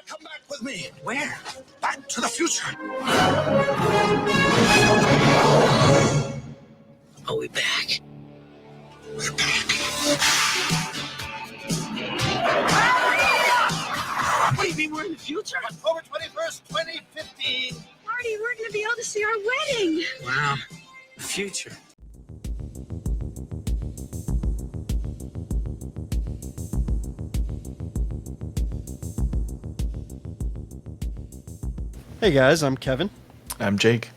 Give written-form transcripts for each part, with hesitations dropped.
Come back with me. Where? Back to the future. Are we back? We're back. What do you mean we're in the future? October 21st, 2015. Marty, we're going to be able to see our wedding. Wow. Future. Hey guys, I'm Kevin. I'm Jake.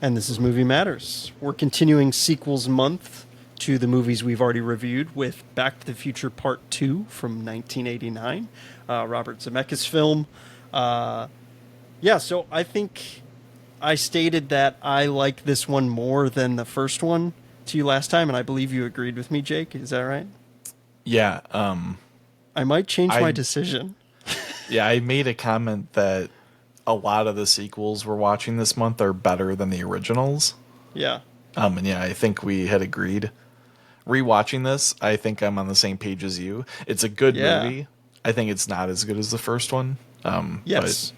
And this is Movie Matters. We're continuing sequels month to the movies we've already reviewed with Back to the Future Part 2 from 1989, Robert Zemeckis film. So I think I stated that I like this one more than the first one to you last time, and I believe you agreed with me, Jake. Is that right? Yeah. I might change my decision. Yeah, I made a comment that a lot of the sequels we're watching this month are better than the originals. Yeah. And yeah, I think we had agreed. Rewatching this, I think I'm on the same page as you. It's a good movie. I think it's not as good as the first one. Yes.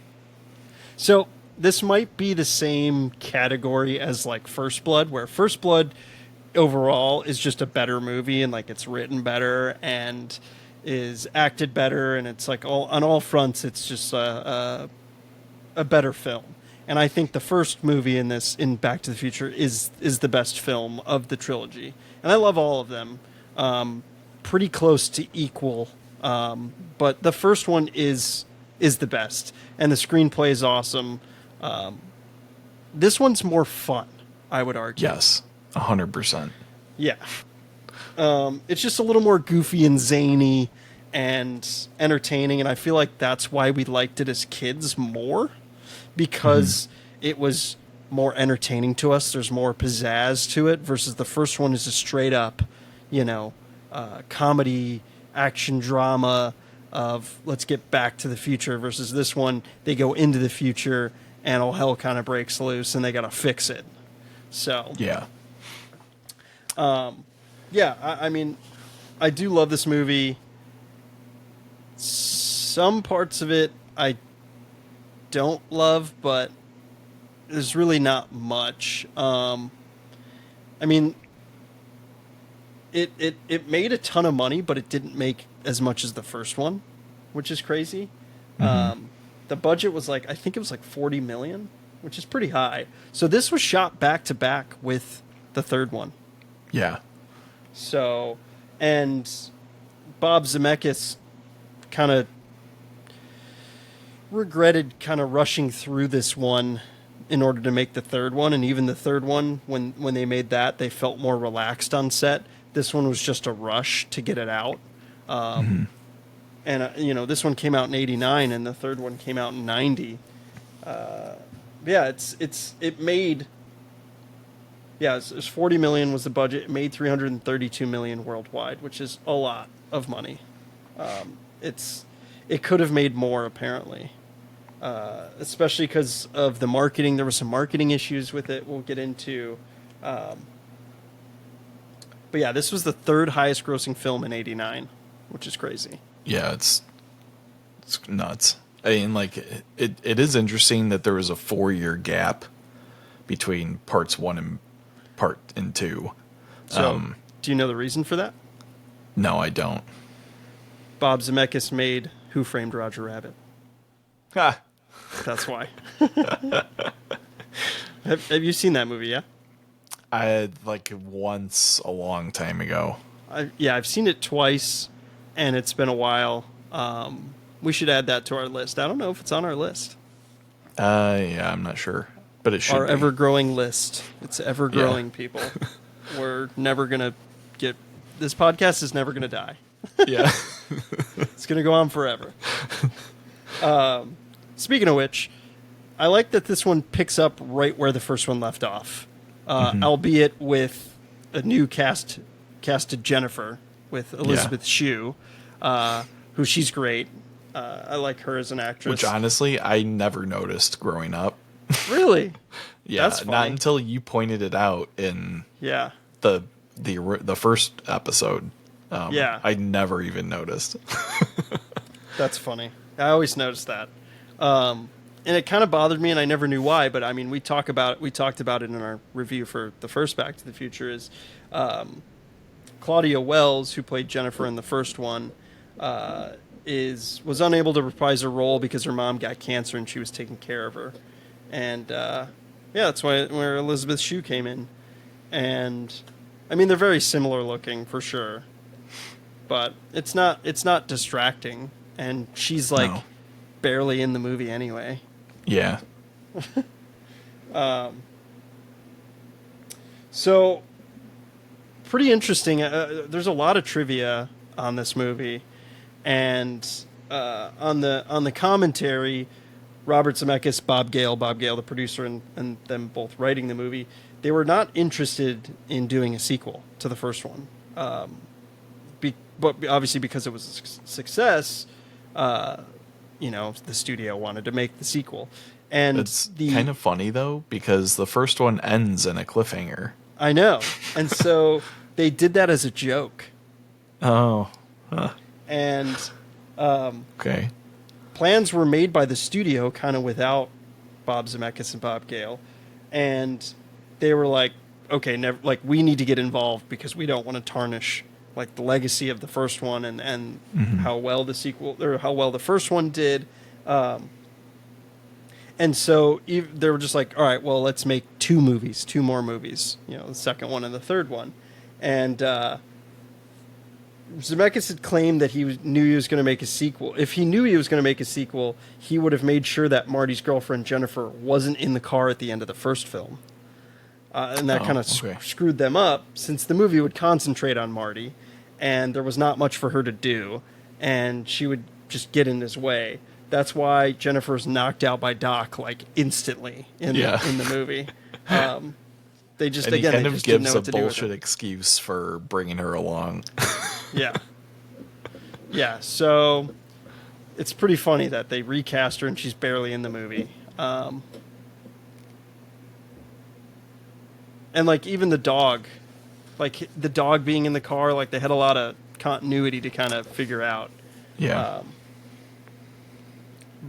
So this might be the same category as like First Blood, where First Blood overall is just a better movie and like it's written better and is acted better, and it's like on all fronts it's just a better film. And I think the first movie in Back to the Future is the best film of the trilogy. And I love all of them. Pretty close to equal. But the first one is the best. And the screenplay is awesome. This one's more fun, I would argue. Yes, 100%. Yeah. It's just a little more goofy and zany and entertaining. And I feel like that's why we liked it as kids more. Because it was more entertaining to us. There's more pizzazz to it versus the first one is a straight up, comedy, action drama of let's get back to the future versus this one, they go into the future and all hell kind of breaks loose and they got to fix it. So, yeah. I mean, I do love this movie. Some parts of it I don't love, but there's really not much. I mean, it made a ton of money, but it didn't make as much as the first one, which is crazy. The budget was I think it was like 40 million, which is pretty high. So this was shot back to back with the third one. Yeah. So, and Bob Zemeckis kind of regretted kind of rushing through this one in order to make the third one, and even the third one, when they made that, they felt more relaxed on set. This one was just a rush to get it out. And this one came out in 89 and the third one came out in 90. It made 40 million was the budget. It made 332 million worldwide, which is a lot of money. It could have made more, apparently. Especially because of the marketing. There were some marketing issues with it we'll get into. But yeah, this was the third highest grossing film in 89, which is crazy. Yeah, it's nuts. I mean, it is interesting that there was a 4-year gap between parts 1 and 2. So, do you know the reason for that? No, I don't. Bob Zemeckis made Who Framed Roger Rabbit. Ha! That's why. Have you seen that movie, yeah? I had once a long time ago. I've seen it twice, and it's been a while. We should add that to our list. I don't know if it's on our list. Yeah, I'm not sure, but it should Our be. ever-growing list. It's ever-growing, people. We're never going to get... This podcast is never going to die. Yeah. It's going to go on forever. Speaking of which, I like that this one picks up right where the first one left off, albeit with a new casted Jennifer with Elizabeth Shue, who she's great. I like her as an actress. Which honestly, I never noticed growing up. Really? Yeah, That's funny. not until you pointed it out in the first episode. I never even noticed. That's funny. I always noticed that. And it kind of bothered me, and I never knew why. But I mean, we talked about it in our review for the first Back to the Future. Is Claudia Wells, who played Jennifer in the first one, was unable to reprise her role because her mom got cancer and she was taking care of her, and that's where Elizabeth Shue came in. And I mean, they're very similar looking for sure, but it's not distracting, and she's like barely in the movie anyway. Yeah. So pretty interesting. There's a lot of trivia on this movie, and on the commentary, Robert Zemeckis, Bob Gale, the producer, and them both writing the movie, they were not interested in doing a sequel to the first one. But obviously because it was a success, the studio wanted to make the sequel. And it's kind of funny, though, because the first one ends in a cliffhanger. I know. And so they did that as a joke. Oh. Huh. And okay. Plans were made by the studio kind of without Bob Zemeckis and Bob Gale. And they were like, okay, we need to get involved because we don't want to tarnish like the legacy of the first one and how well the sequel or how well the first one did. And so they were just like, all right, well, let's make two more movies, the second one and the third one. And Zemeckis had claimed that he knew he was going to make a sequel. If he knew he was going to make a sequel, he would have made sure that Marty's girlfriend, Jennifer, wasn't in the car at the end of the first film. And that kind of screwed them up, since the movie would concentrate on Marty, and there was not much for her to do, and she would just get in his way. That's why Jennifer's knocked out by Doc like instantly in the movie. They just and he again kind they of just didn't know gives what a to do with bullshit it. excuse for bringing her along. Yeah. So it's pretty funny that they recast her and she's barely in the movie. And like even the dog being in the car, like they had a lot of continuity to kind of figure out. Yeah.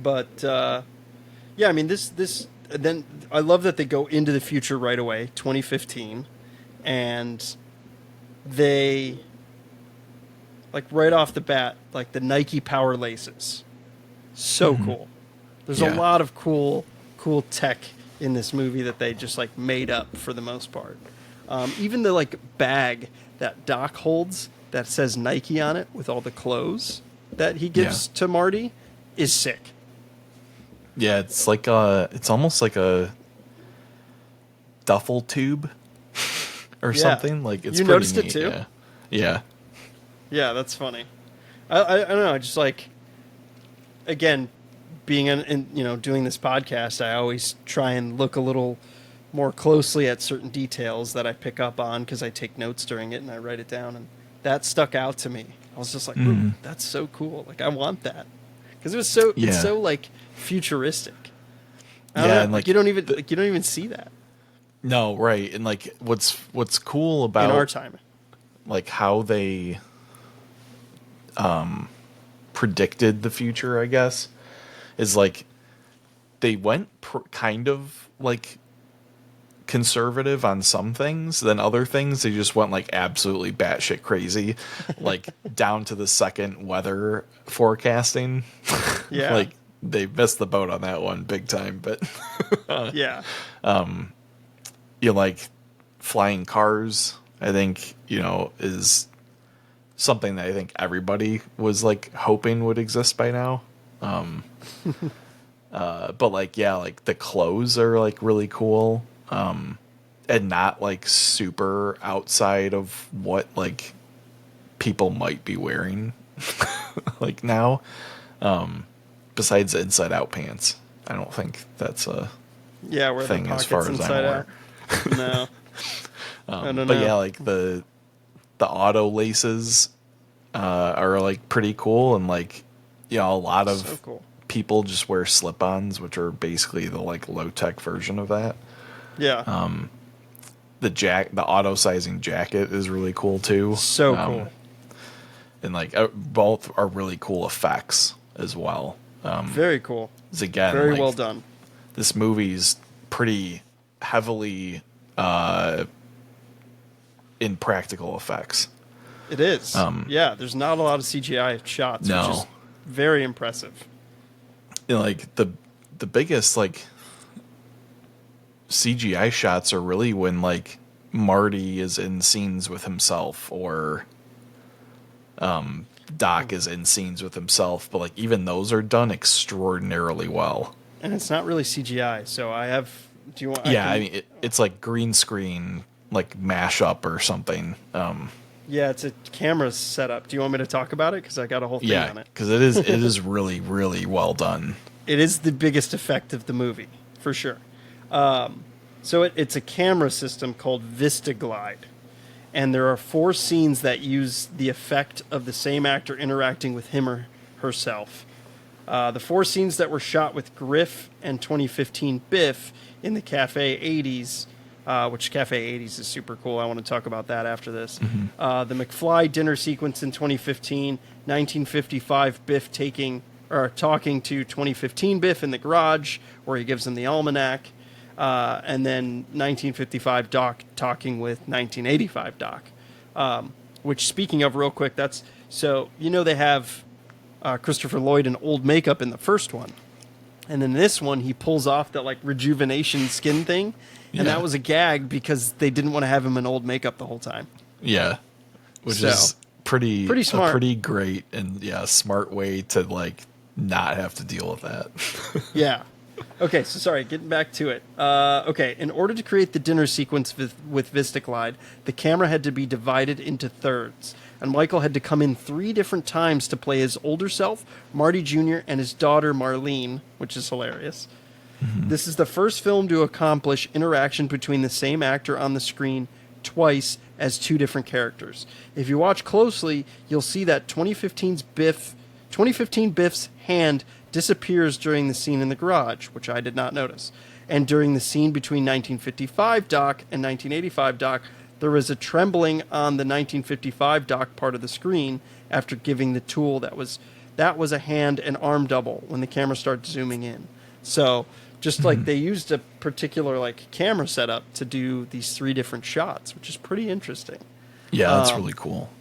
I mean, this then I love that they go into the future right away, 2015, and they like right off the bat, like the Nike Power Laces, so cool. There's a lot of cool tech in this movie that they just like made up for the most part. Even the like bag that Doc holds that says Nike on it with all the clothes that he gives to Marty is sick. Yeah, it's like it's almost like a duffel tube or something. Like it's you pretty noticed neat. it too. Yeah, that's funny. I don't know. I just like, again, being doing this podcast, I always try and look a little more closely at certain details that I pick up on because I take notes during it and I write it down, and that stuck out to me. I was just like, ooh, that's so cool. Like I want that because it was so it's so like futuristic. And like you don't even see that. No, right. And like what's cool about in our time, like how they predicted the future, I guess, is like they went kind of like conservative on some things, then other things they just went like absolutely batshit crazy, like down to the second weather forecasting. Yeah. Like they missed the boat on that one big time, but you like flying cars, I think, is something that I think everybody was like hoping would exist by now. But like, like the clothes are like really cool. And not like super outside of what like people might be wearing like now. Besides the inside out pants. I don't think that's a where thing the as far as I'm aware. No. I don't know. But yeah, like the auto laces are like pretty cool, and like a lot of so cool. people just wear slip-ons, which are basically the like low-tech version of that. Yeah. The auto-sizing jacket is really cool too. So cool. And like both are really cool effects as well. Very cool. Is again Very like, well done. This movie's pretty heavily in practical effects. It is. Yeah, there's not a lot of CGI shots, No. which is very impressive. You know, like the biggest like CGI shots are really when like Marty is in scenes with himself, or Doc is in scenes with himself, but like even those are done extraordinarily well. And it's not really CGI, so I have. Do you want? I mean, it's like green screen, like mashup or something. Yeah, it's a camera setup. Do you want me to talk about it? Because I got a whole thing on it. because it is really, really well done. It is the biggest effect of the movie, for sure. So it's a camera system called VistaGlide. And there are 4 scenes that use the effect of the same actor interacting with him or herself. The 4 scenes that were shot with Griff and 2015 Biff in the Cafe 80s, which Cafe 80s is super cool. I want to talk about that after this. The McFly dinner sequence in 2015, 1955 Biff talking to 2015 Biff in the garage where he gives him the almanac, and then 1955 Doc talking with 1985 Doc. Which, speaking of, real quick, that's so they have Christopher Lloyd in old makeup in the first one, and in this one he pulls off that like rejuvenation skin thing, and that was a gag because they didn't want to have him in old makeup the whole time. Yeah, which is pretty smart, pretty great, and smart way to like not have to deal with that. Yeah. Okay, so sorry, getting back to it. Okay, in order to create the dinner sequence with VistaGlide, the camera had to be divided into thirds, and Michael had to come in 3 different times to play his older self, Marty Jr., and his daughter, Marlene, which is hilarious. This is the first film to accomplish interaction between the same actor on the screen twice as 2 different characters. If you watch closely, you'll see that 2015 Biff's hand disappears during the scene in the garage, which I did not notice. And during the scene between 1955 Doc and 1985 Doc, there was a trembling on the 1955 Doc part of the screen after giving the tool that was a hand and arm double when the camera starts zooming in. So just like they used a particular like camera setup to do these 3 different shots, which is pretty interesting. Yeah, that's really cool.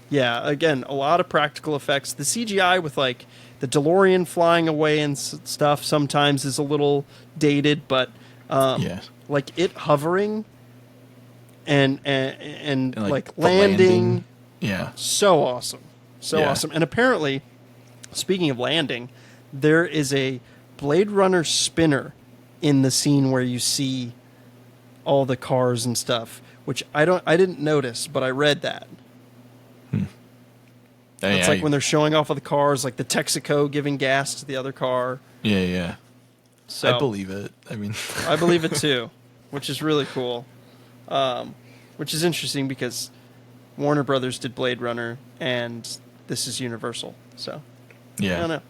Yeah, again, a lot of practical effects. The CGI with like the DeLorean flying away and stuff sometimes is a little dated, but like it hovering and like landing, so awesome, awesome. And apparently, speaking of landing, there is a Blade Runner spinner in the scene where you see all the cars and stuff, which I didn't notice, but I read that. It's like when they're showing off of the cars, like the Texaco giving gas to the other car. Yeah. So I believe it. I mean, I believe it too, which is really cool. Which is interesting because Warner Brothers did Blade Runner, and this is Universal. So I don't know.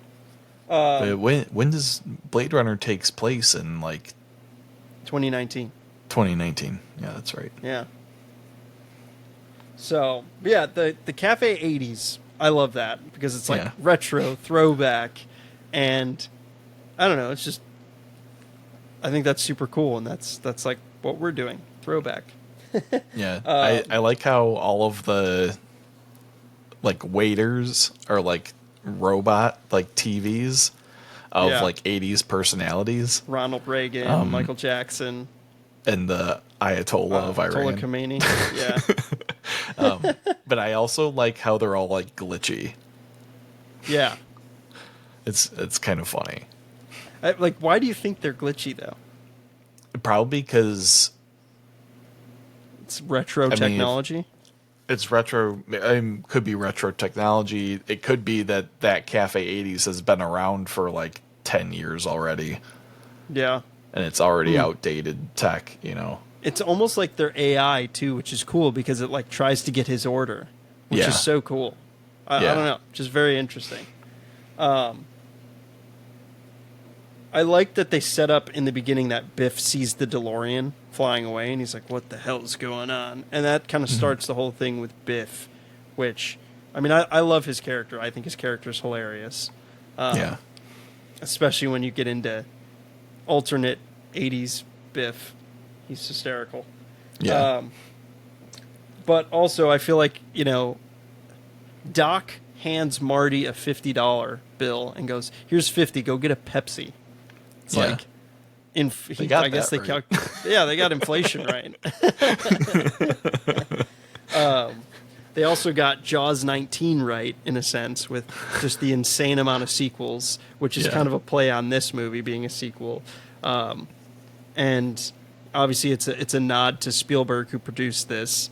But when does Blade Runner takes place in like 2019? 2019. Yeah, that's right. Yeah. So the Cafe 80s. I love that because it's like retro, throwback, and I don't know. It's just, I think that's super cool, and that's like what we're doing, throwback. Yeah, I like how all of the like waiters are like robot like TVs of like 80s personalities. Ronald Reagan, Michael Jackson, and the Ayatollah of Iran. Ayatollah Khomeini. Yeah. But I also like how they're all like glitchy. Yeah. It's kind of funny. Like, why do you think they're glitchy though? Probably because it's retro technology. It's retro. Could be retro technology. It could be that Cafe 80s has been around for like 10 years already. Yeah. And it's already outdated tech, It's almost like their AI too, which is cool because it like tries to get his order, which is so cool. I don't know, just very interesting. I like that they set up in the beginning that Biff sees the DeLorean flying away, and he's like, "What the hell is going on?" And that kind of starts the whole thing with Biff, which, I mean, I love his character. I think his character is hilarious. especially when you get into alternate 80s Biff. He's hysterical. Yeah. But also, I feel like, Doc hands Marty a $50 bill and goes, "Here's 50. Go get a Pepsi." It's Yeah. like, I guess they right. They got inflation right. They also got Jaws 19 right, in a sense, with just the insane amount of sequels, which is kind of a play on this movie being a sequel. And obviously it's a nod to Spielberg, who produced this.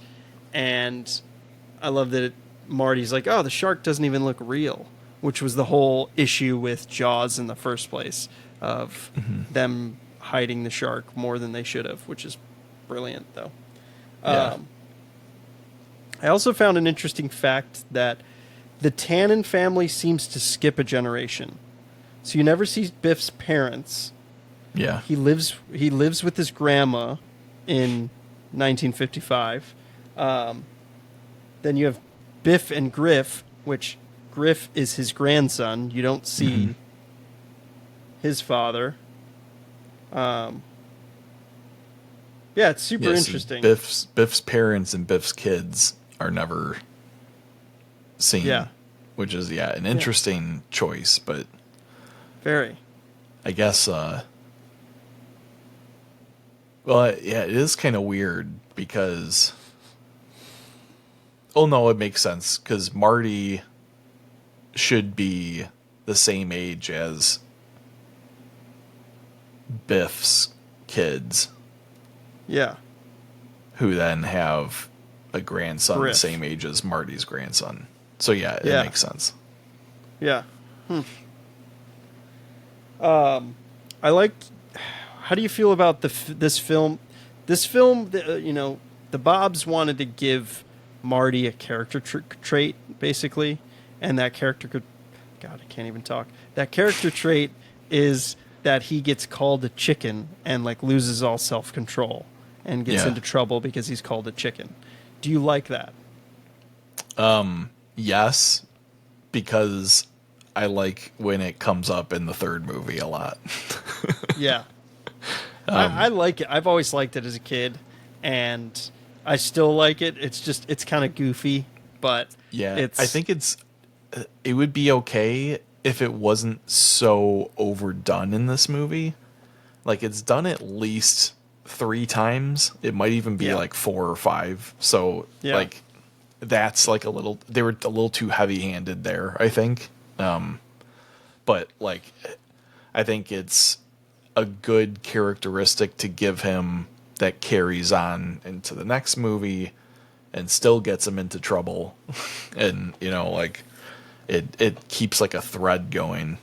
And I love that Marty's like, "Oh, the shark doesn't even look real," which was the whole issue with Jaws in the first place, of them hiding the shark more than they should have, which is brilliant, though. Yeah. I also found an interesting fact that the Tannen family seems to skip a generation. So you never see Biff's parents. Yeah. He lives with his grandma in 1955. Then you have Biff and Griff, which Griff is his grandson. You don't see his father. Yeah, it's super interesting. So Biff's parents and Biff's kids are never seen. Yeah. Which is an interesting choice, but very. I guess it is kind of weird because it makes sense because Marty should be the same age as Biff's kids. Yeah. Who then have a grandson Griff. the same age as Marty's grandson. So it makes sense. Yeah. I liked. How do you feel about this film? This film, the Bobs wanted to give Marty a character trait, basically, and that character God, I can't even talk. That character trait is that he gets called a chicken and loses all self-control and gets into trouble because he's called a chicken. Do you like that? Yes, because I like when it comes up in the third movie a lot. Yeah. I like it. I've always liked it as a kid, and I still like it. It's kind of goofy, but I think it would be okay if it wasn't so overdone in this movie. Like, it's done at least 3 times. It might even be 4 or 5. So that's they were a little too heavy-handed there, I think. But I think it's a good characteristic to give him that carries on into the next movie and still gets him into trouble. And, it keeps a thread going,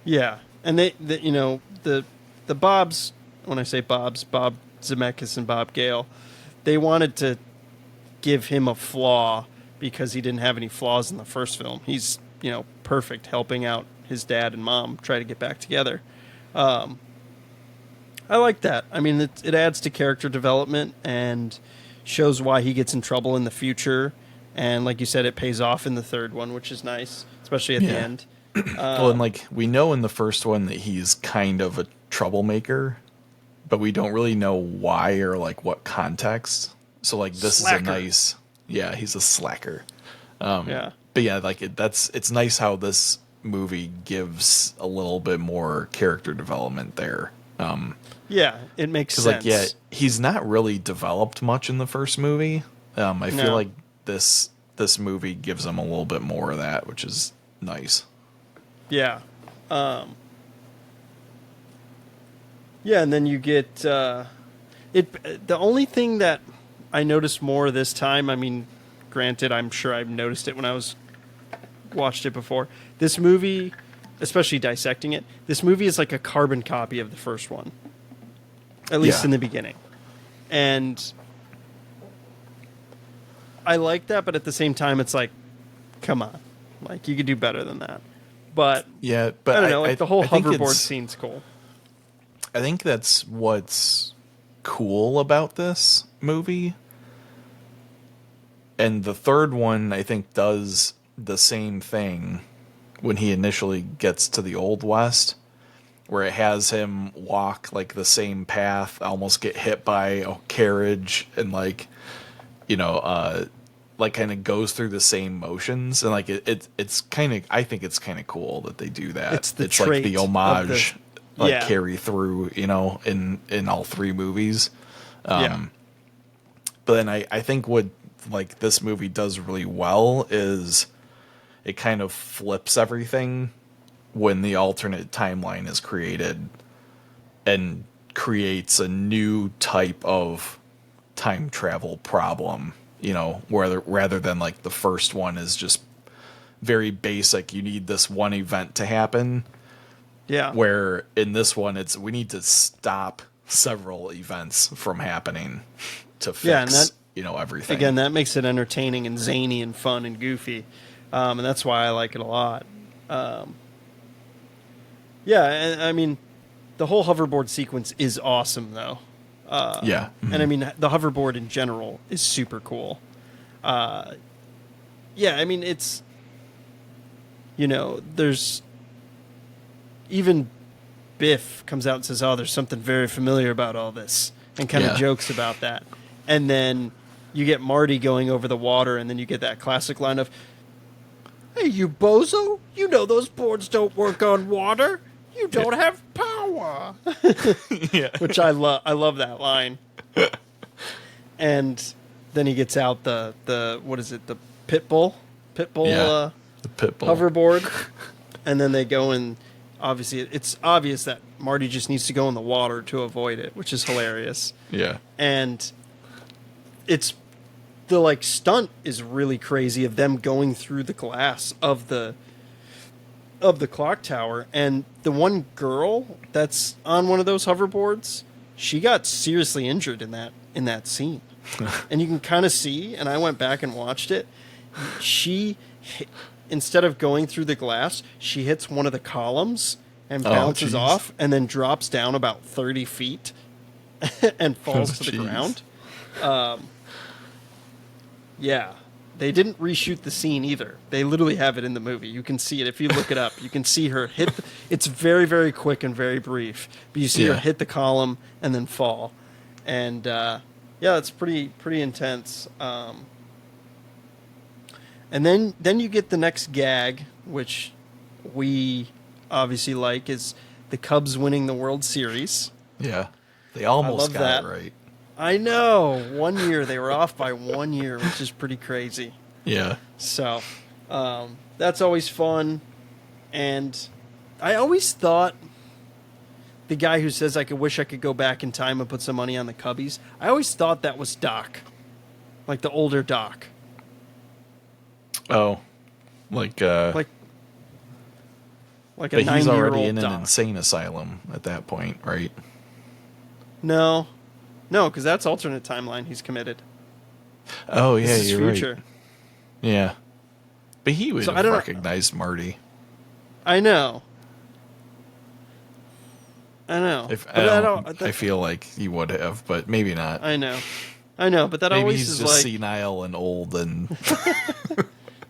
Yeah. And the Bobs, when I say Bobs, Bob Zemeckis and Bob Gale, they wanted to give him a flaw because he didn't have any flaws in the first film. He's, perfect, helping out his dad and mom try to get back together. I like that. I mean, it adds to character development and shows why he gets in trouble in the future. And like you said, it pays off in the third one, which is nice, especially at the end. Well, and we know in the first one that he's kind of a troublemaker, but we don't really know why or what context. So this Slacker. is a nice, he's a slacker. Yeah. But it's nice how this movie gives a little bit more character development there. Yeah, it makes sense. He's not really developed much in the first movie. I feel like this movie gives him a little bit more of that, which is nice. Yeah. And then you get the only thing that I noticed more this time, I mean, granted, I'm sure I've noticed it when I watched it before. This movie, especially dissecting it, this movie is like a carbon copy of the first one. At least in the beginning. And I like that, but at the same time, it's come on. You could do better than that. But yeah, but I don't know. The whole I think hoverboard scene's cool. I think that's what's cool about this movie. And the third one, I think, does the same thing when he initially gets to the Old West, where it has him walk like the same path, almost get hit by a carriage, and like, like kind of goes through the same motions, and like it's kind of, I think it's kind of cool that they do that. It's like trait the of homage, yeah. carry through, in all three movies. Yeah. But then I think what like this movie does really well is it kind of flips everything when the alternate timeline is created and creates a new type of time travel problem, where rather than like the first one is just very basic, you need this one event to happen. Yeah. Where in this one we need to stop several events from happening to fix, Yeah, and that, everything. Again, that makes it entertaining and zany and fun and goofy. And that's why I like it a lot. Yeah, and I mean, the whole hoverboard sequence is awesome, though. Yeah. Mm-hmm. And I mean, the hoverboard in general is super cool. Yeah, I mean, it's, there's, even Biff comes out and says, oh, there's something very familiar about all this, and kind of jokes about that. And then you get Marty going over the water, and then you get that classic line of, hey, you bozo, you know those boards don't work on water. You don't have power. Yeah. Which I love. I love that line. And then he gets out the what is it? The pit bull, the pit bull hoverboard. And then they go, and obviously it's obvious that Marty just needs to go in the water to avoid it, which is hilarious. Yeah. And it's the like stunt is really crazy of them going through the glass of the clock tower, and the one girl that's on one of those hoverboards, she got seriously injured in that scene. And you can kind of see, and I went back and watched it, instead of going through the glass, she hits one of the columns and bounces off, and then drops down about 30 feet and falls to the ground. Yeah. They didn't reshoot the scene either. They literally have it in the movie. You can see it. If you look it up, you can see her hit. It's very, very quick and very brief. But you see her hit the column and then fall. And, it's pretty intense. And then you get the next gag, which we obviously like, is the Cubs winning the World Series. Yeah. They almost got it right. I know. 1 year. They were off by 1 year, which is pretty crazy. Yeah. So, that's always fun. And I always thought the guy who says, I wish I could go back in time and put some money on the Cubbies, I always thought that was Doc. Like the older Doc. Oh. Like a but 9-year-old he's already in Doc. an insane asylum at that point, right? No, because that's alternate timeline. He's committed. Oh yeah, this is you're future. Right. Yeah, but he would have recognized Marty. I know. I feel like he would have, but maybe not. I know, but that maybe always he's is just like senile and old and.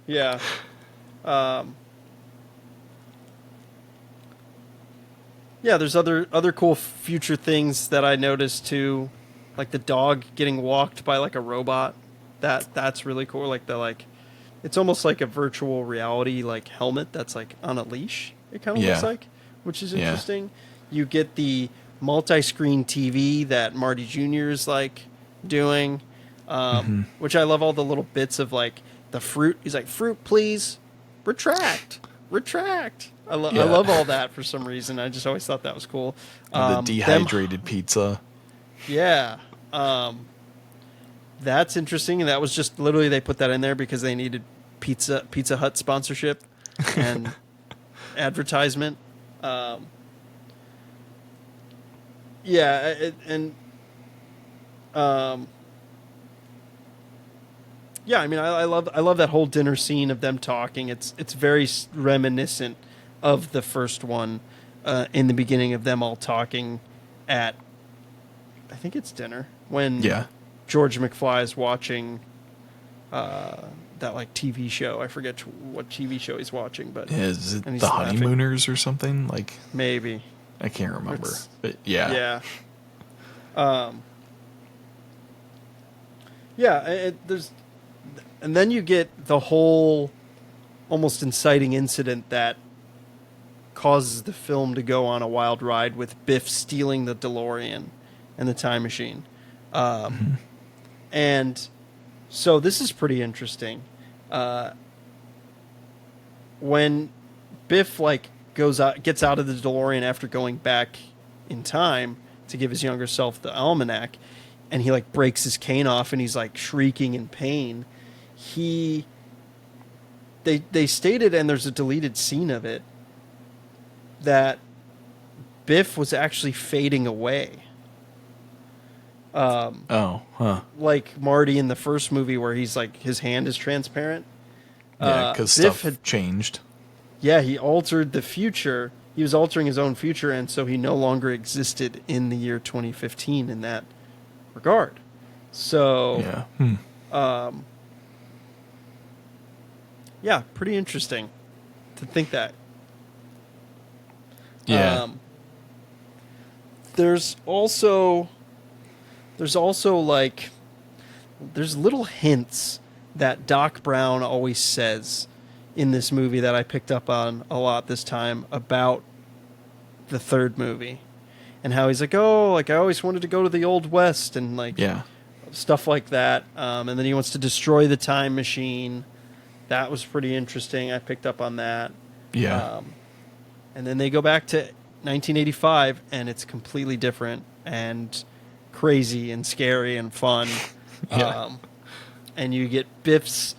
Yeah. Yeah, there's other cool future things that I noticed too, like the dog getting walked by like a robot. That's really cool. It's almost like a virtual reality like helmet that's like on a leash. It kind of looks like, which is interesting. You get the multi-screen TV that Marty Jr. is like doing, which I love all the little bits of like the fruit. He's like, fruit, please, retract. I love all that for some reason. I just always thought that was cool. The dehydrated pizza. Yeah. That's interesting. And that was just literally they put that in there because they needed Pizza Hut sponsorship and advertisement. Yeah, I mean, I love that whole dinner scene of them talking. It's very reminiscent of the first one, in the beginning of them all talking at, I think it's dinner, when George McFly is watching that like TV show. I forget what TV show he's watching, but Is it and he's The laughing. Honeymooners or something? Like, Maybe. I can't remember. It's- But yeah. Yeah. Yeah, there's, and then you get the whole almost inciting incident that causes the film to go on a wild ride with Biff stealing the DeLorean and the time machine. And so this is pretty interesting. When Biff like gets out of the DeLorean after going back in time to give his younger self the almanac, and he like breaks his cane off and he's like shrieking in pain. They stated, and there's a deleted scene of it, that Biff was actually fading away. Like Marty in the first movie where he's like his hand is transparent. Yeah, because stuff had changed. Yeah, he altered the future. He was altering his own future, and so he no longer existed in the year 2015 in that regard. So, yeah, pretty interesting to think that. Yeah. There's also like there's little hints that Doc Brown always says in this movie that I picked up on a lot this time about the third movie, and how he's like, oh, like I always wanted to go to the Old West, and like stuff like that. And then he wants to destroy the time machine. That was pretty interesting. I picked up on that. Yeah. And then they go back to 1985, and it's completely different and crazy and scary and fun. And you get Biff's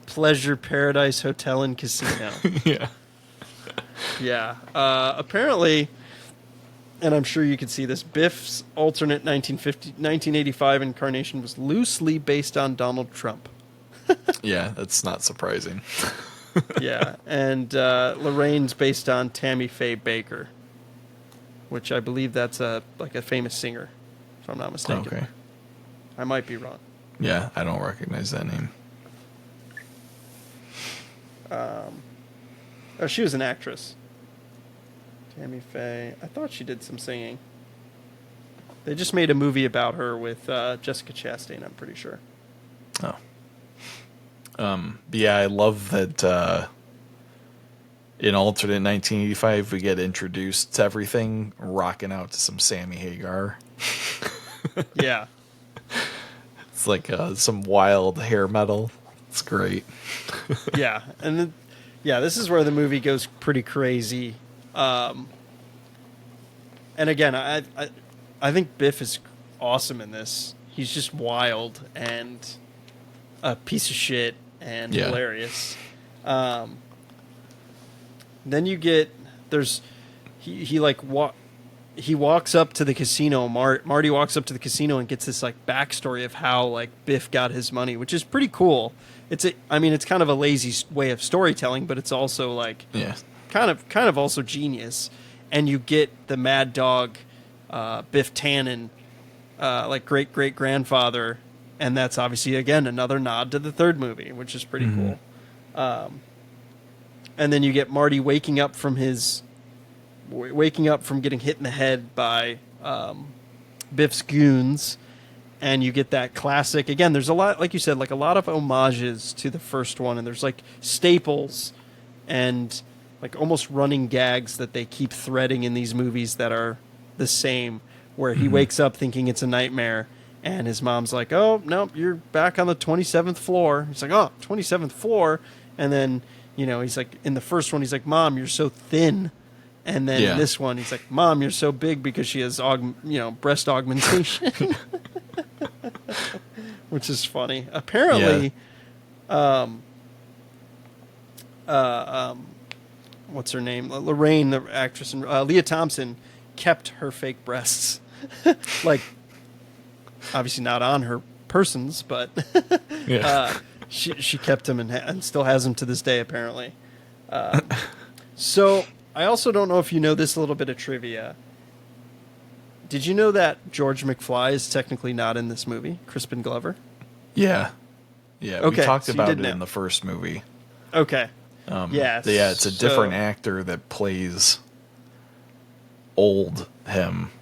Pleasure Paradise Hotel and Casino. Yeah. Apparently, and I'm sure you could see this, Biff's alternate 1985 incarnation was loosely based on Donald Trump. Yeah, that's not surprising. Yeah, and Lorraine's based on Tammy Faye Baker, which I believe that's a famous singer, if I'm not mistaken. Okay. I might be wrong. Yeah, I don't recognize that name. Oh, she was an actress. Tammy Faye. I thought she did some singing. They just made a movie about her with Jessica Chastain, I'm pretty sure. Oh. But yeah, I love that in alternate 1985 we get introduced to everything, rocking out to some Sammy Hagar. Yeah. It's like some wild hair metal. It's great. Yeah, and then, this is where the movie goes pretty crazy. And again, I think Biff is awesome in this. He's just wild and a piece of shit and hilarious. Then you get he walks up to the casino. Marty walks up to the casino and gets this like backstory of how like Biff got his money, which is pretty cool. It's kind of a lazy way of storytelling, but it's also like kind of also genius. And you get the Mad Dog, Biff Tannen, like great grandfather, and that's obviously again another nod to the third movie, which is pretty cool. And then you get Marty waking up from getting hit in the head by Biff's goons, and you get that classic. Again, there's a lot, like you said, like a lot of homages to the first one, and there's like staples and like almost running gags that they keep threading in these movies that are the same, where he wakes up thinking it's a nightmare, and his mom's like, oh, no, you're back on the 27th floor. He's like, oh, 27th floor. And then, he's like, in the first one, he's like, Mom, you're so thin. And then in this one, he's like, Mom, you're so big because she has, breast augmentation. Which is funny. Apparently, what's her name? Lorraine, the actress, and Leah Thompson kept her fake breasts. Like, obviously not on her persons, but she kept them and still has them to this day, apparently. So I also don't know if you know this little bit of trivia. Did you know that George McFly is technically not in this movie, Crispin Glover? Yeah. Yeah, Okay, we talked so you about did it know. in the first movie. Okay. Yeah, it's a different actor that plays old him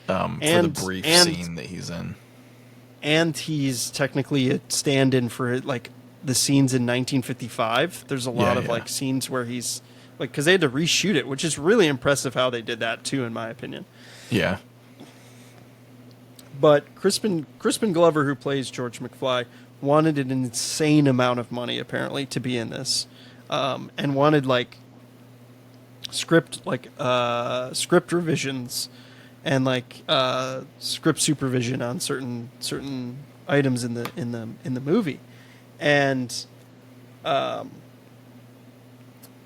for the brief scene that he's in. And he's technically a stand-in for like the scenes in 1955. There's a lot of like scenes where he's like, because they had to reshoot it, which is really impressive how they did that too, in my opinion. Yeah. But Crispin Glover, who plays George McFly, wanted an insane amount of money apparently to be in this, and wanted like script revisions and like script supervision on certain items in the movie, and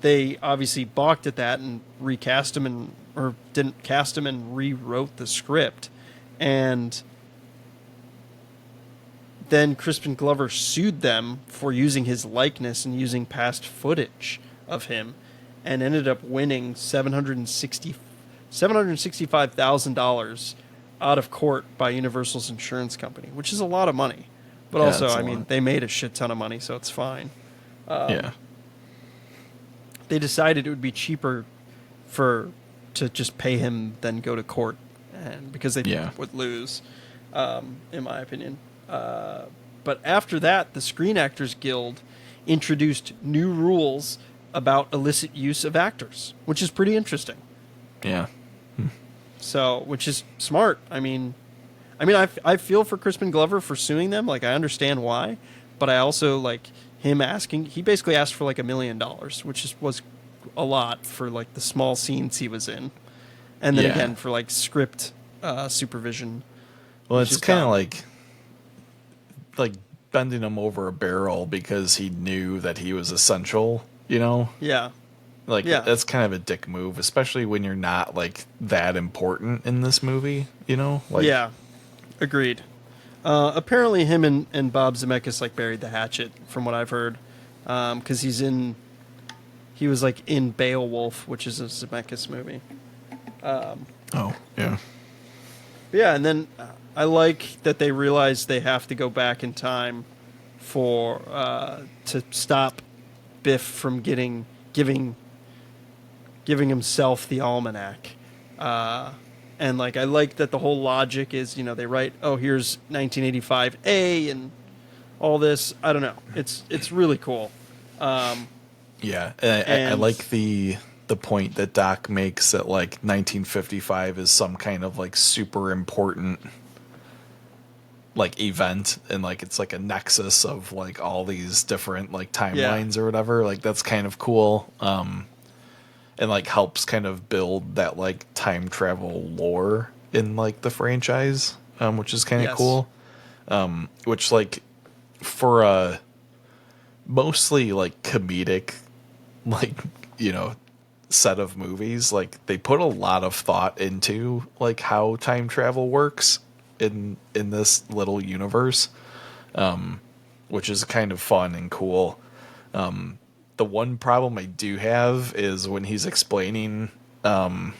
they obviously balked at that and recast him or didn't cast him and rewrote the script, and then Crispin Glover sued them for using his likeness and using past footage of him, and ended up winning $765,000 out of court by Universal's insurance company, which is a lot of money. But Yeah, also, that's a I mean, lot. they made a shit ton of money, so it's fine. Yeah. They decided it would be cheaper to just pay him than go to court, and because they would lose, in my opinion. But after that, the Screen Actors Guild introduced new rules about illicit use of actors, which is pretty interesting. Yeah. So, which is smart. I mean, I feel for Crispin Glover for suing them. Like, I understand why, but I also like him asking. He basically asked for like $1 million, which was a lot for like the small scenes he was in, and then again for like script supervision. Well, it's kind of like bending him over a barrel because he knew that he was essential, you know? Yeah. That's kind of a dick move, especially when you're not like that important in this movie, you know? Like, yeah. Agreed. Apparently him and Bob Zemeckis like buried the hatchet from what I've heard. Cause he was like in Beowulf, which is a Zemeckis movie. oh, yeah. Yeah. And then I like that they realized they have to go back in time for to stop Biff from giving himself the almanac, and like I like that the whole logic is they write, oh, here's 1985A and all this. I don't know, it's really cool. Yeah, I like the point that Doc makes that like 1955 is some kind of like super important like event, and like it's like a nexus of like all these different like timelines or whatever. Like that's kind of cool, and like helps kind of build that like time travel lore in like the franchise, which is kind of cool. Which like for a mostly like comedic like set of movies, like they put a lot of thought into like how time travel works in this little universe, which is kind of fun and cool. The one problem I do have is when he's explaining, I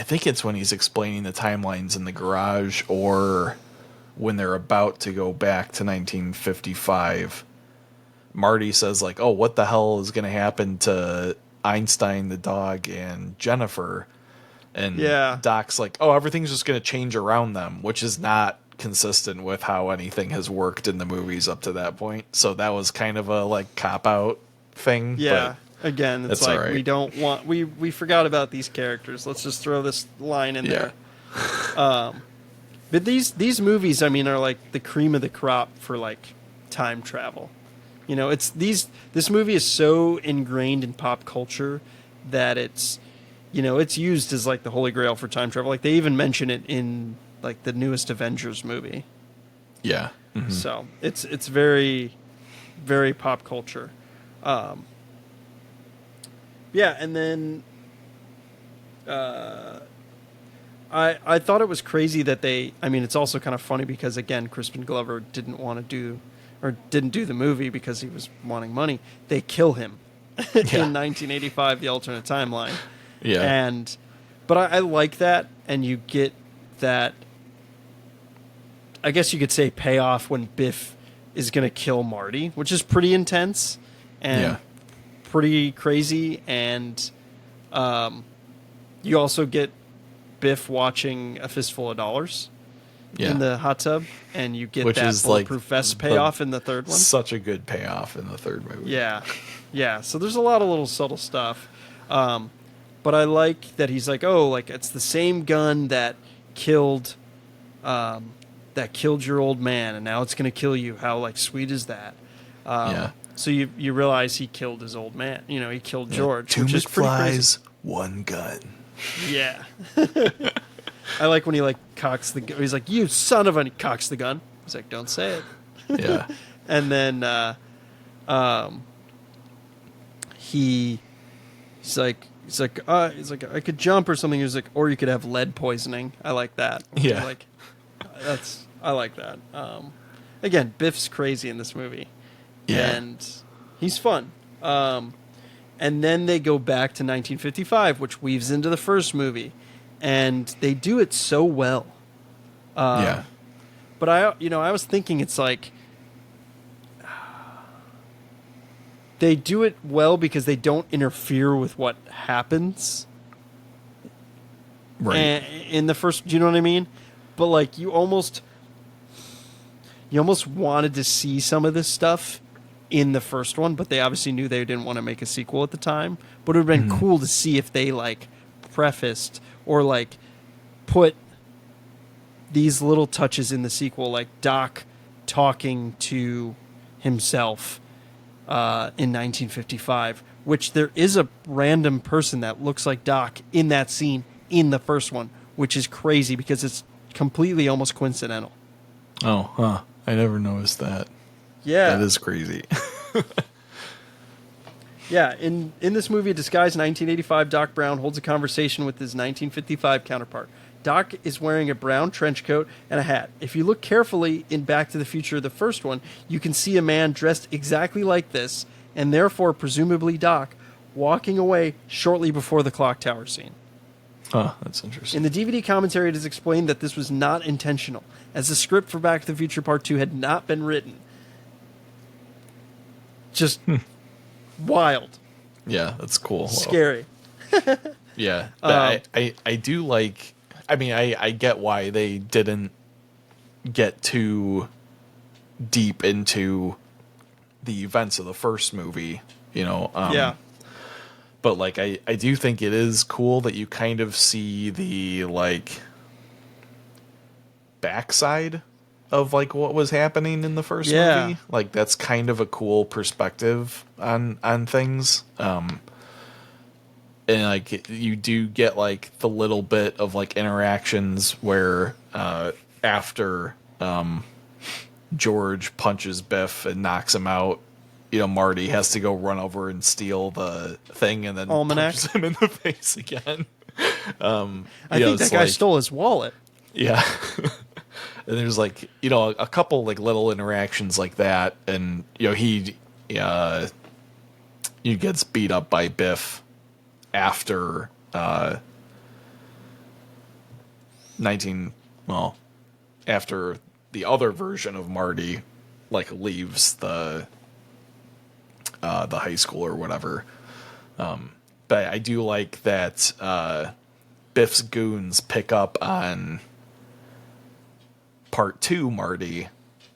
think it's when he's explaining the timelines in the garage, or when they're about to go back to 1955. Marty says like, oh, what the hell is going to happen to Einstein, the dog, and Jennifer? And Doc's like, oh, everything's just going to change around them, which is not consistent with how anything has worked in the movies up to that point. So that was kind of a like cop-out thing. Yeah. Again, it's like, right. We don't want... We forgot about these characters. Let's just throw this line in there. But these movies, I mean, are like the cream of the crop for like time travel. It's this movie is so ingrained in pop culture that it's used as like the holy grail for time travel. Like they even mention it in like the newest Avengers movie. Yeah. Mm-hmm. So it's very, very pop culture. Yeah, and then I thought it was crazy that it's also kind of funny because again, Crispin Glover didn't do the movie because he was wanting money. They kill him in 1985, the alternate timeline. Yeah. But I like that, and you get that I guess you could say, payoff when Biff is going to kill Marty, which is pretty intense and pretty crazy. And you also get Biff watching A Fistful of Dollars in the hot tub, and you get that Bulletproof Vest payoff in the third one. Such a good payoff in the third movie. Yeah. So there's a lot of little subtle stuff. But I like that he's like, oh, like it's the same gun that killed your old man, and now it's going to kill you. How like sweet is that? So you realize he killed his old man. You know, he killed George. Two which is pretty McFlies, crazy. one gun. Yeah. I like when he like cocks the gun. He's like, you son of a... He cocks the gun. He's like, don't say it. Yeah. And then he's like, I could jump or something. He's like, or you could have lead poisoning. I like that. Yeah. I like that. Again, Biff's crazy in this movie. Yeah. And he's fun. And then they go back to 1955, which weaves into the first movie. And they do it so well. But I was thinking it's like, they do it well because they don't interfere with what happens. Right. In the first, do you know what I mean? But like you almost wanted to see some of this stuff in the first one, but they obviously knew they didn't want to make a sequel at the time. But it would have been cool to see if they like prefaced or like put these little touches in the sequel, like Doc talking to himself in 1955, which there is a random person that looks like Doc in that scene in the first one, which is crazy because it's completely almost coincidental. Oh, huh. I never noticed that. Yeah. That is crazy. Yeah, in this movie, disguised 1985, Doc Brown holds a conversation with his 1955 counterpart. Doc is wearing a brown trench coat and a hat. If you look carefully in Back to the Future, the first one, you can see a man dressed exactly like this, and therefore presumably Doc, walking away shortly before the clock tower scene. Oh, that's interesting. In the DVD commentary, it is explained that this was not intentional, as the script for Back to the Future Part 2 had not been written. Just wild. Yeah, that's cool. Scary. Yeah. I do like... I mean, I get why they didn't get too deep into the events of the first movie, you know. Yeah. But, like, I do think it is cool that you kind of see the, like, backside of, like, what was happening in the first movie. Like, that's kind of a cool perspective on things. And, like, you do get, like, the little bit of, like, interactions where after George punches Biff and knocks him out, you know, Marty has to go run over and steal the thing and then Almanac. punches him in the face again. I think that guy stole his wallet. Yeah. And there's, like, you know, a couple, like, little interactions like that. And, you know, he gets beat up by Biff after after the other version of Marty, like, leaves the high school or whatever. But I do like that Biff's goons pick up on Part 2 Marty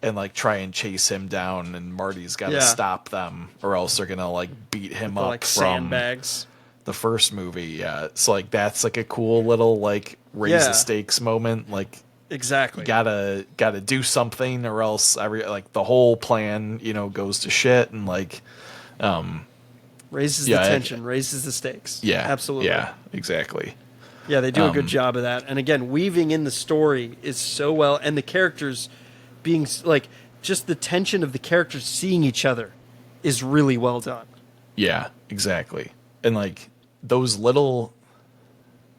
and, like, try and chase him down, and Marty's got to stop them or else they're gonna, like, beat him up like from sandbags. The first movie. Yeah, so, like, that's, like, a cool little, like, raise the stakes moment. Like, exactly, gotta do something or else the whole plan, you know, goes to shit. And, like, raises the tension, raises the stakes. Yeah, absolutely. Yeah, exactly. Yeah, they do a good job of that. And again, weaving in the story is so well, and the characters being, like, just the tension of the characters seeing each other is really well done. Yeah, exactly. And, like, those little,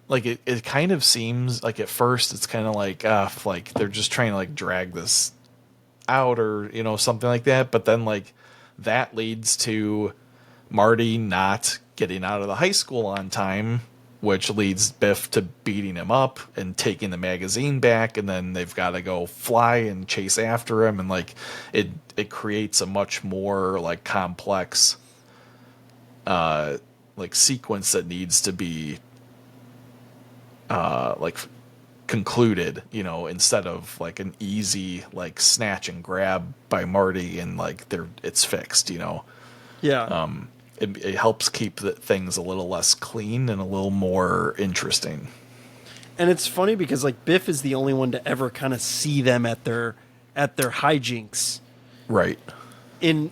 like, it kind of seems like at first it's kind of like they're just trying to, like, drag this out or, you know, something like that. But then, like, that leads to Marty not getting out of the high school on time, which leads Biff to beating him up and taking the magazine back, and then they've got to go fly and chase after him, and like it creates a much more like complex like sequence that needs to be like concluded, you know, instead of like an easy like snatch and grab by Marty and like it's fixed, you know. Yeah. It helps keep things a little less clean and a little more interesting. And it's funny because like Biff is the only one to ever kind of see them at their hijinks, Right. in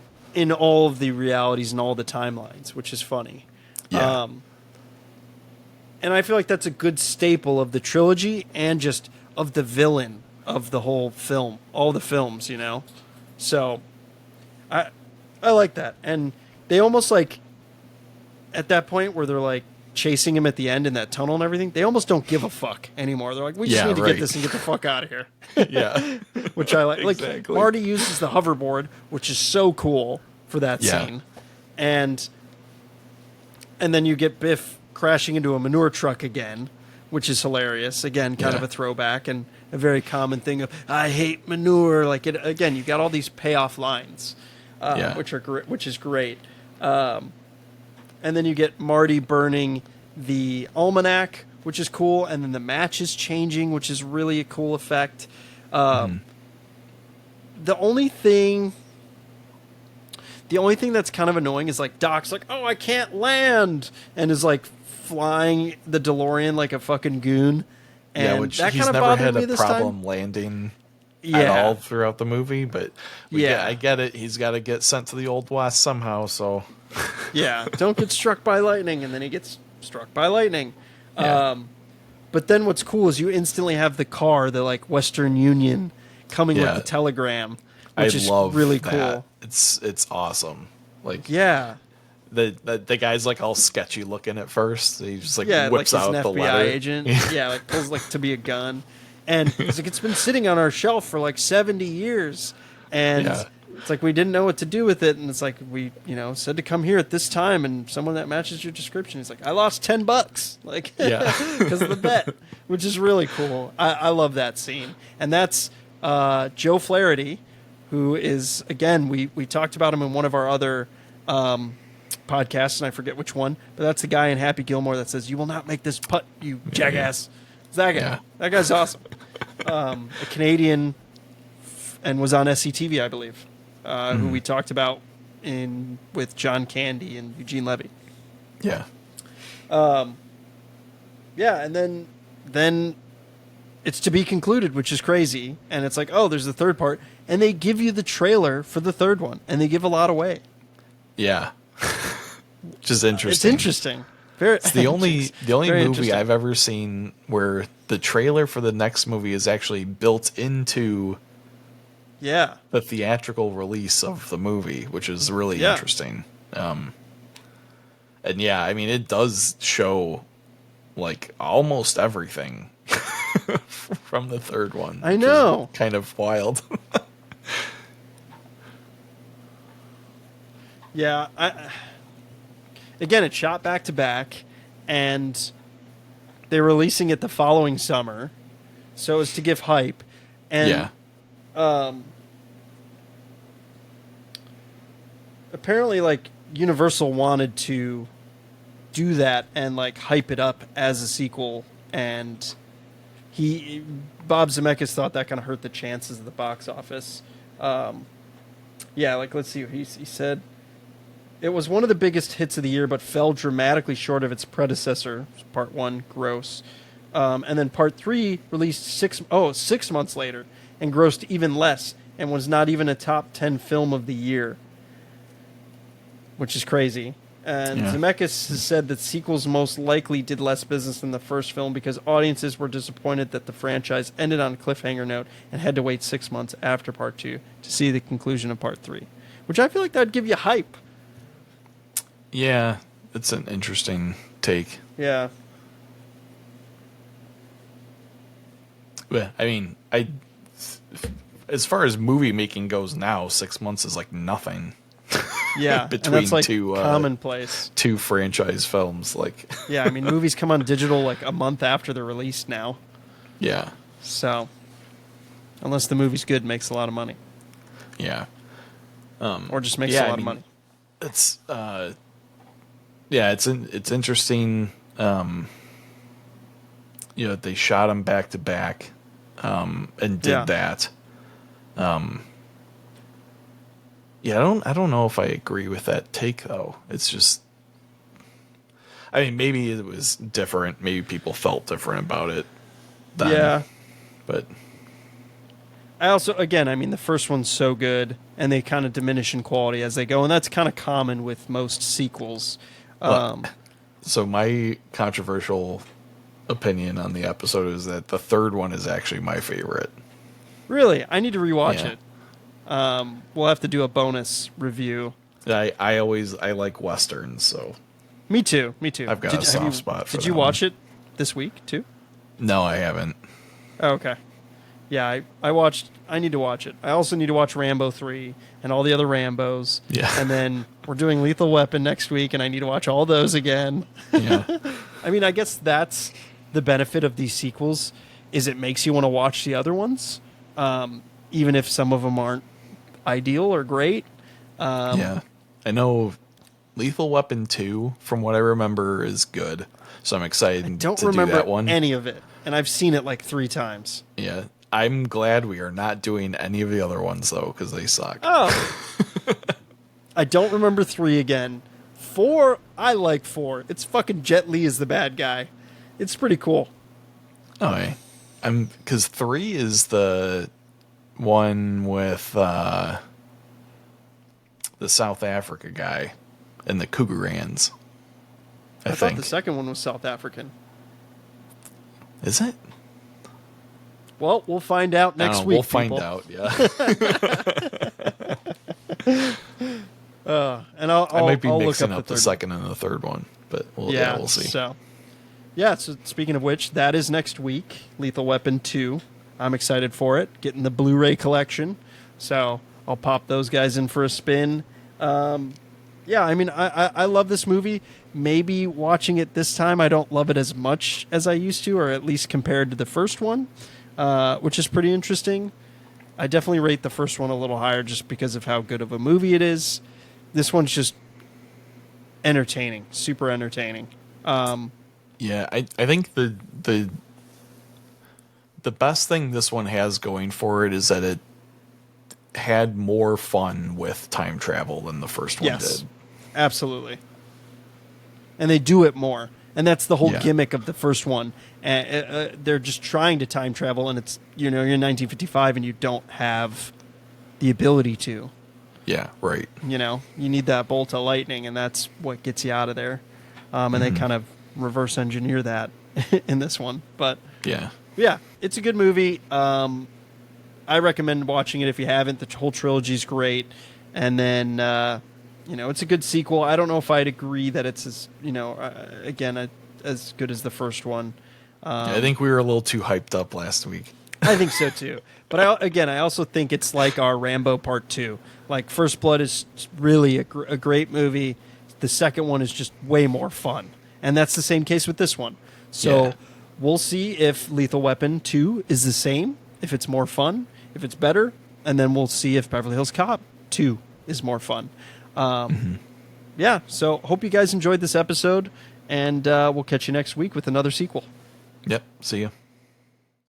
all of the realities and all the timelines, which is funny. Yeah. And I feel like that's a good staple of the trilogy and just of the villain of the whole film, all the films, you know. So I like that. And they almost like at that point where they're like chasing him at the end in that tunnel and everything, they almost don't give a fuck anymore. They're like, we just need to get this and get the fuck out of here. Yeah. Which I like. Exactly. Like Marty uses the hoverboard, which is so cool for that scene. And then you get Biff crashing into a manure truck again, which is hilarious. Again, kind of a throwback and a very common thing of I hate manure. Like it again, you got all these payoff lines, which is great. And then you get Marty burning the almanac, which is cool, and then the match is changing, which is really a cool effect. The only thing that's kind of annoying is like Doc's like, oh, I can't land, and is like flying the DeLorean like a fucking goon. And which that he's kind of never bothered had me a this problem time. landing at all throughout the movie, but I get it. He's got to get sent to the Old West somehow, so... Yeah, don't get struck by lightning, and then he gets struck by lightning. Yeah. But then what's cool is you instantly have the car, the like Western Union, coming with the telegram, which is love really that. cool. It's awesome. Like the guy's like all sketchy looking at first. He just like whips like out he's the an FBI letter. agent. Like pulls like to be a gun, and he's like, it's been sitting on our shelf for like 70 years, and it's like we didn't know what to do with it, and it's like we said to come here at this time, and someone that matches your description. He's like, I lost $10, like because of the bet, which is really cool. I love that scene, and that's Joe Flaherty, who is again we talked about him in one of our other podcasts, and I forget which one, but that's the guy in Happy Gilmore that says, "You will not make this putt, you jackass." It's that guy. Yeah. That guy's awesome. A Canadian, and was on SCTV, I believe, who we talked about with John Candy and Eugene Levy. Yeah. And then it's to be concluded, which is crazy. And it's like, oh, there's the third part. And they give you the trailer for the third one. And they give a lot away. Yeah. Which is interesting. It's interesting. It's the only movie interesting. I've ever seen where the trailer for the next movie is actually built into the theatrical release of the movie, which is really interesting. And I mean, it does show like almost everything from the third one. I know. Kind of wild. Yeah. Again, it's shot back to back, and they're releasing it the following summer, so as to give hype. And apparently, like, Universal wanted to do that and like hype it up as a sequel, and Bob Zemeckis thought that kind of hurt the chances of the box office. Let's see. He said it was one of the biggest hits of the year, but fell dramatically short of its predecessor, Part 1, gross. And then Part 3 released 6 months later and grossed even less and was not even a top 10 film of the year, which is crazy. And Zemeckis has said that sequels most likely did less business than the first film because audiences were disappointed that the franchise ended on a cliffhanger note and had to wait 6 months after Part 2 to see the conclusion of Part 3, which I feel like that would give you hype. Yeah, it's an interesting take. Yeah. I mean, as far as movie making goes now, 6 months is like nothing. Yeah, between and that's like two commonplace. two franchise films. Like, Yeah, I mean, movies come on digital like a month after they're released now. yeah, So, unless the movie's good, it makes a lot of money, yeah, or just makes yeah, a lot I of mean, money. it's yeah, it's interesting. They shot them back to back, and did Yeah. that. Yeah, I don't know if I agree with that take though. It's just, I mean, maybe it was different. Maybe people felt different about it then. Yeah. But I also, again, I mean, the first one's so good, and they kind of diminish in quality as they go, and that's kind of common with most sequels. so my controversial opinion on the episode is that the third one is actually my favorite. Really, I need to rewatch Yeah. it. We'll have to do a bonus review. I like westerns, so Me too. I've got a soft spot for Did that you watch one. it this week too? No, I haven't. Oh, okay. Yeah, I need to watch it. I also need to watch Rambo 3 and all the other Rambos. Yeah. And then we're doing Lethal Weapon next week, and I need to watch all those again. Yeah. I mean, I guess that's the benefit of these sequels, is it makes you want to watch the other ones, even if some of them aren't ideal or great. Yeah. I know Lethal Weapon 2, from what I remember, is good. So I'm excited Don't to remember do that one. any of it, and I've seen it like 3 times. Yeah. I'm glad we are not doing any of the other ones, though, because they suck. Oh. I don't remember 3 again. 4, I like 4. It's fucking Jet Li is the bad guy. It's pretty cool. Okay. Because 3 is the one with the South Africa guy and the Cougarans. I thought think. the second one was South African. Is it? Well, we'll find out I next don't know, week. We'll find people. out, yeah. And I'll I might be I'll mixing look up the third second and the third one, but we'll see. So, so speaking of which, that is next week. Lethal Weapon 2. I'm excited for it. Getting the Blu-ray collection, so I'll pop those guys in for a spin. Yeah, I mean, I love this movie. Maybe watching it this time, I don't love it as much as I used to, or at least compared to the first one, which is pretty interesting. I definitely rate the first one a little higher just because of how good of a movie it is. This one's just entertaining, super entertaining. Yeah, I think the best thing this one has going for it is that it had more fun with time travel than the first one did. Absolutely. And they do it more. And that's the whole Yeah. gimmick of the first one. They're just trying to time travel, and it's, you're in 1955 and you don't have the ability to. Yeah, right. You need that bolt of lightning, and that's what gets you out of there. And they kind of reverse engineer that in this one. But Yeah. yeah, it's a good movie. I recommend watching it if you haven't. The whole trilogy's great. And then, it's a good sequel. I don't know if I'd agree that it's as, as good as the first one. I think we were a little too hyped up last week. I think so too. But I also think it's like our Rambo Part 2. Like, First Blood is really a great movie. The second one is just way more fun. And that's the same case with this one. So Yeah. we'll see if Lethal Weapon 2 is the same, if it's more fun, if it's better, and then we'll see if Beverly Hills Cop 2 is more fun. Yeah, so hope you guys enjoyed this episode, and we'll catch you next week with another sequel. Yep. See ya.